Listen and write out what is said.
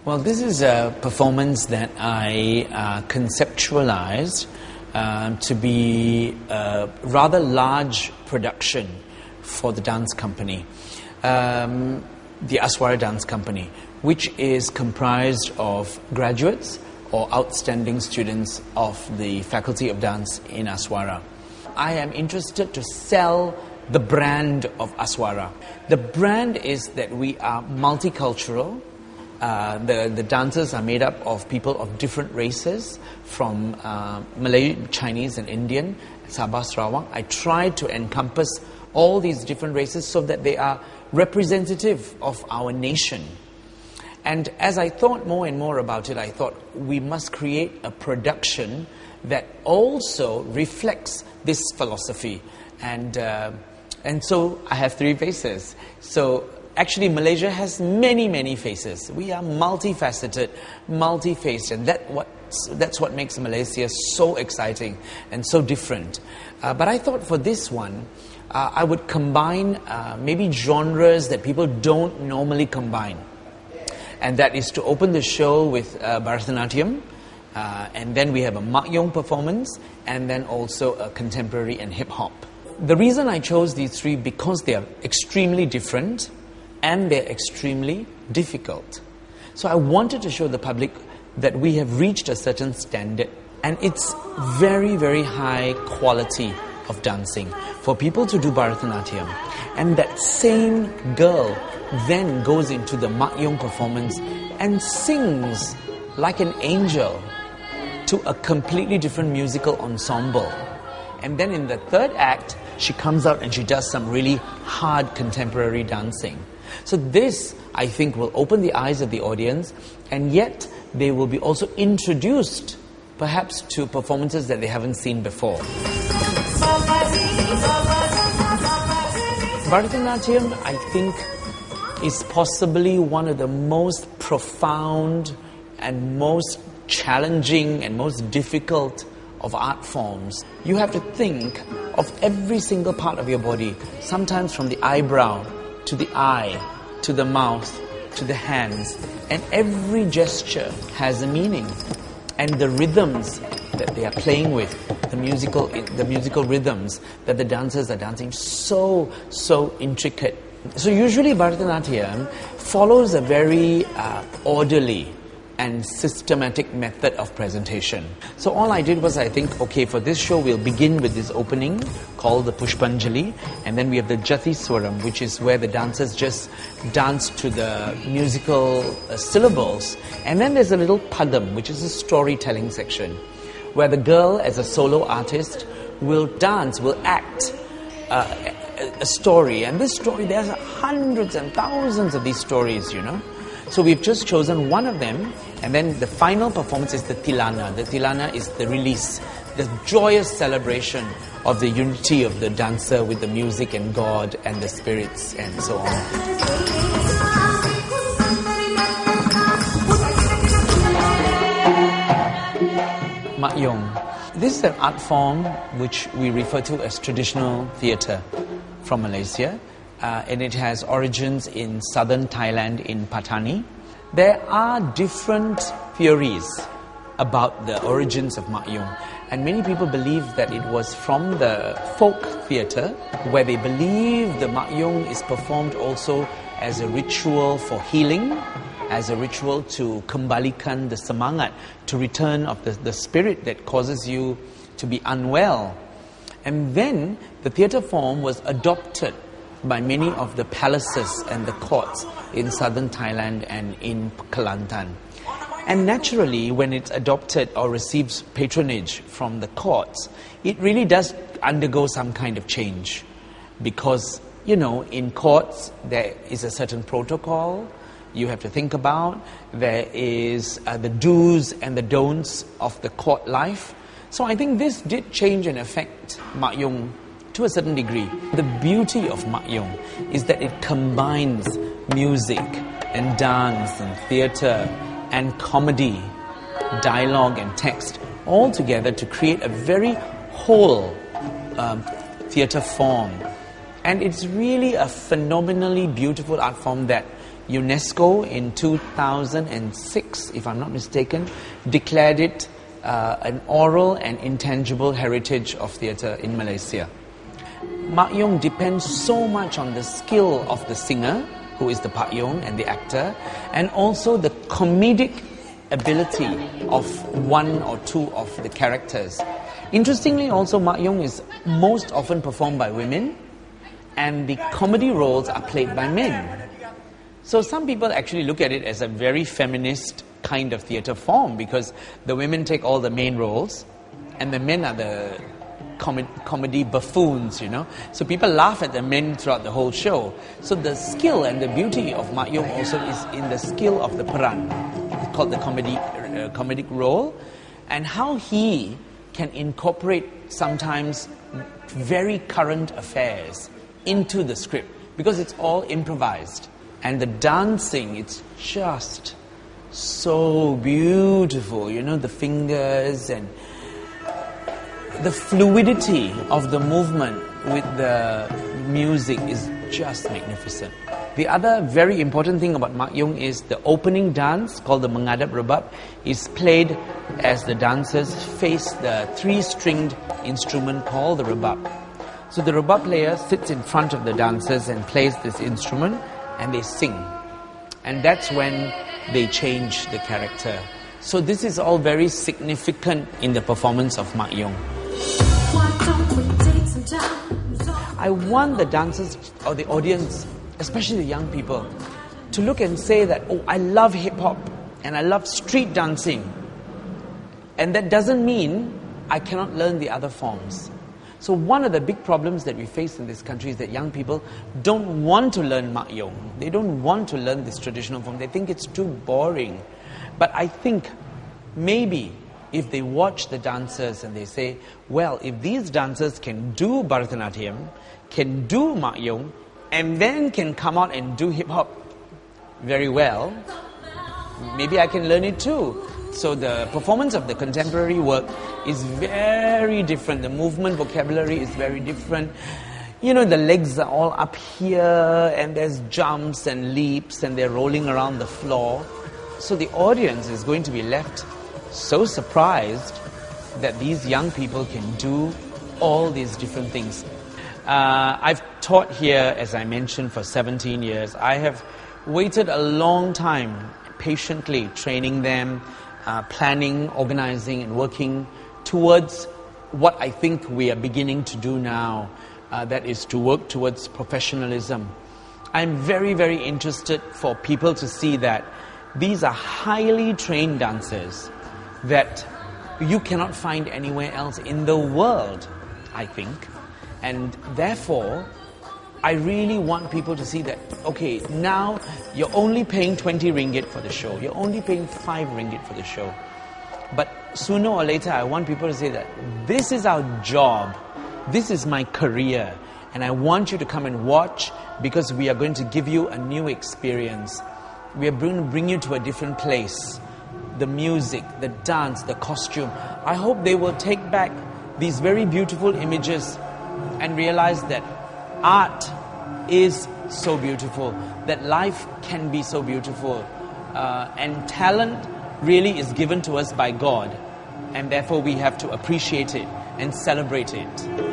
Well, this is a performance that I conceptualized to be a rather large production for the dance company, the ASWARA dance company, which is comprised of graduates or outstanding students of the Faculty of Dance in ASWARA. I am interested to sell the brand of ASWARA. The brand is that we are multicultural. The dancers are made up of people of different races, from Malay, Chinese and Indian, Sabah, Sarawak. I try to encompass all these different races so that they are representative of our nation. And as I thought more and more about it, I thought we must create a production that also reflects this philosophy. And so I have three faces. So actually, Malaysia has many, many faces. We are multifaceted, multi-faced, and that's what makes Malaysia so exciting and so different. But I thought for this one, I would combine maybe genres that people don't normally combine. And that is to open the show with Bharatanatyam, and then we have a Makyung performance, and then also a contemporary and hip-hop. The reason I chose these three, because they are extremely different, and they're extremely difficult. So I wanted to show the public that we have reached a certain standard, and it's very, very high quality of dancing for people to do Bharatanatyam. And that same girl then goes into the Makyung performance and sings like an angel to a completely different musical ensemble. And then in the third act, she comes out and she does some really hard contemporary dancing. So this, I think, will open the eyes of the audience, and yet they will be also introduced perhaps to performances that they haven't seen before. Bharatanatyam, I think, is possibly one of the most profound and most challenging and most difficult of art forms. You have to think of every single part of your body, sometimes from the eyebrow to the eye, to the mouth, to the hands, and every gesture has a meaning. And the rhythms that they are playing with, the musical rhythms that the dancers are dancing, so intricate. So usually Bharatanatyam follows a very orderly and systematic method of presentation. So all I did was, I think, okay, for this show we'll begin with this opening called the Pushpanjali, and then we have the Jati Swaram, which is where the dancers just dance to the musical syllables, and then there's a little Padam, which is a storytelling section, where the girl as a solo artist will dance, will act a story, and this story, there's hundreds and thousands of these stories, you know. So we've just chosen one of them, and then the final performance is the Tilana. The Tilana is the release, the joyous celebration of the unity of the dancer with the music and God and the spirits and so on. Makyung. This is an art form which we refer to as traditional theatre from Malaysia. And it has origins in southern Thailand, in Pattani. There are different theories about the origins of Makyung, and many people believe that it was from the folk theatre, where they believe the Makyung is performed also as a ritual for healing, as a ritual to kembalikan the semangat, to return of the spirit that causes you to be unwell. And then the theatre form was adopted by many of the palaces and the courts in southern Thailand and in Kelantan. And naturally, when it's adopted or receives patronage from the courts, it really does undergo some kind of change. Because, you know, in courts, there is a certain protocol you have to think about. There is the do's and the don'ts of the court life. So I think this did change and affect Makyung to a certain degree. The beauty of Makyung is that it combines music and dance and theatre and comedy, dialogue and text all together to create a very whole theatre form. And it's really a phenomenally beautiful art form that UNESCO in 2006, if I'm not mistaken, declared it an oral and intangible heritage of theatre in Malaysia. Makyung depends so much on the skill of the singer, who is the Makyung, and the actor, and also the comedic ability of one or two of the characters. Interestingly also, Makyung is most often performed by women, and the comedy roles are played by men. So some people actually look at it as a very feminist kind of theatre form, because the women take all the main roles and the men are the comedy buffoons, you know. So people laugh at the men throughout the whole show. So the skill and the beauty of Makyung also is in the skill of the peran. It's called the comedic role, and how he can incorporate sometimes very current affairs into the script, because it's all improvised. And the dancing, it's just so beautiful, you know, the fingers and the fluidity of the movement with the music is just magnificent. The other very important thing about Makyung is the opening dance, called the Menghadap Rebab, is played as the dancers face the three-stringed instrument called the Rebab. So the Rebab player sits in front of the dancers and plays this instrument, and they sing. And that's when they change the character. So this is all very significant in the performance of Makyung. I want the dancers or the audience, especially the young people, to look and say that, oh, I love hip-hop and I love street dancing. And that doesn't mean I cannot learn the other forms. So one of the big problems that we face in this country is that young people don't want to learn Makyung. They don't want to learn this traditional form. They think it's too boring. But I think maybe if they watch the dancers and they say, well, if these dancers can do Bharatanatyam, can do Makyung, and then can come out and do hip-hop very well, maybe I can learn it too. So the performance of the contemporary work is very different. The movement vocabulary is very different. You know, the legs are all up here, and there's jumps and leaps, and they're rolling around the floor. So the audience is going to be left so surprised that these young people can do all these different things. I've taught here, as I mentioned, for 17 years. I have waited a long time, patiently training them, planning, organizing, and working towards what I think we are beginning to do now, that is to work towards professionalism. I'm very, very interested for people to see that these are highly trained dancers that you cannot find anywhere else in the world, I think. And therefore, I really want people to see that, okay, now you're only paying 20 ringgit for the show. You're only paying 5 ringgit for the show. But sooner or later, I want people to say that this is our job. This is my career. And I want you to come and watch, because we are going to give you a new experience. We are going to bring you to a different place. The music, the dance, the costume. I hope they will take back these very beautiful images and realize that art is so beautiful, that life can be so beautiful, and talent really is given to us by God, and therefore we have to appreciate it and celebrate it.